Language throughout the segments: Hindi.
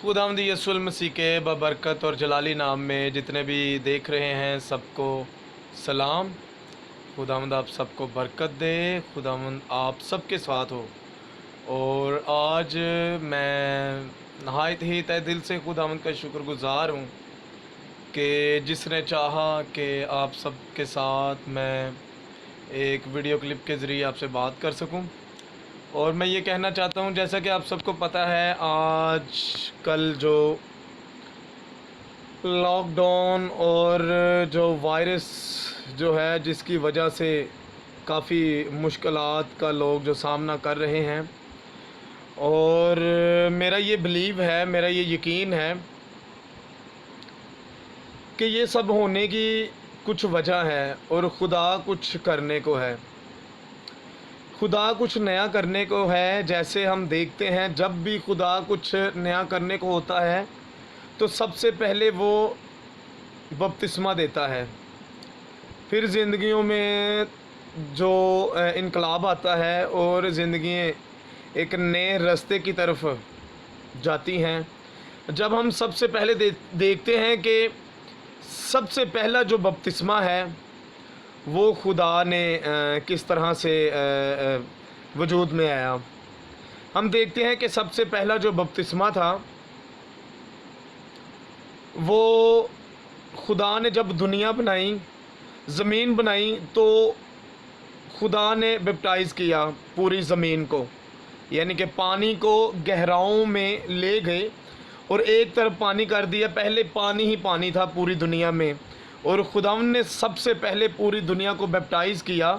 खुदावंद यीशु मसीह के बबरकत और जलाली नाम में जितने भी देख रहे हैं सबको सलाम। खुदावंद आप सबको बरकत दे, खुदावंद आप सबके साथ हो। और आज मैं नहायत ही तहे दिल से खुदावंद का शुक्रगुज़ार हूँ कि जिसने चाहा कि आप सबके साथ मैं एक वीडियो क्लिप के ज़रिए आपसे बात कर सकूं। और मैं ये कहना चाहता हूँ, जैसा कि आप सबको पता है, आज कल जो लॉकडाउन और जो वायरस जो है जिसकी वजह से काफ़ी मुश्किलात का लोग जो सामना कर रहे हैं, और मेरा ये बिलीव है, मेरा ये यकीन है कि ये सब होने की कुछ वजह है और खुदा कुछ करने को है। खुदा कुछ नया करने को है। जैसे हम देखते हैं, जब भी खुदा कुछ नया करने को होता है तो सबसे पहले वो बपतिस्मा देता है, फिर ज़िंदगियों में जो इनकलाब आता है और ज़िंदगी एक नए रास्ते की तरफ जाती हैं। जब हम सबसे पहले देखते हैं कि सबसे पहला जो बपतिस्मा है वो खुदा ने किस तरह से वजूद में आया। हम देखते हैं कि सबसे पहला जो बपतिस्मा था वो खुदा ने जब दुनिया बनाई, ज़मीन बनाई, तो खुदा ने बैप्टाइज़ किया पूरी ज़मीन को, यानी कि पानी को गहराओं में ले गए और एक तरफ पानी कर दिया। पहले पानी ही पानी था पूरी दुनिया में, और खुदावंद ने सबसे पहले पूरी दुनिया को बैप्टाइज़ किया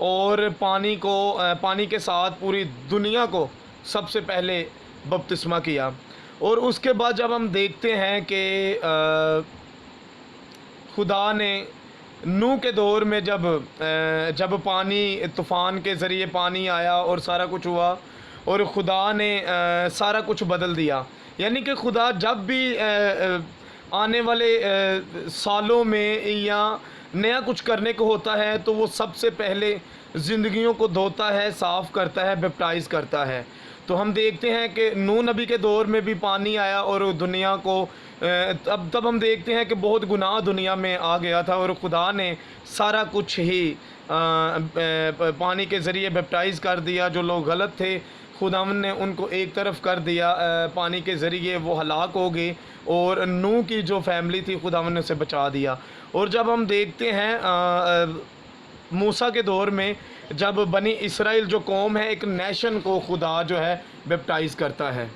और पानी के साथ पूरी दुनिया को सबसे पहले बपतिस्मा किया। और उसके बाद जब हम देखते हैं कि खुदा ने नूह के दौर में जब पानी तूफ़ान के ज़रिए पानी आया और सारा कुछ हुआ, और खुदा ने सारा कुछ बदल दिया। यानी कि खुदा जब भी आने वाले सालों में या नया कुछ करने को होता है तो वो सबसे पहले ज़िंदगियों को धोता है, साफ़ करता है, बैप्टाइज़ करता है। तो हम देखते हैं कि नूह नबी के दौर में भी पानी आया और दुनिया को तब हम देखते हैं कि बहुत गुनाह दुनिया में आ गया था, और खुदा ने सारा कुछ ही पानी के ज़रिए बैप्टाइज़ कर दिया। जो लोग गलत थे, खुदावंद ने उनको एक तरफ कर दिया, पानी के ज़रिए वो हलाक हो गए, और नूह की जो फैमिली थी खुदावंद ने उसे बचा दिया। और जब हम देखते हैं मूसा के दौर में, जब बनी इसराइल जो कौम है, एक नेशन को खुदा जो है बैप्टाइज़ करता है।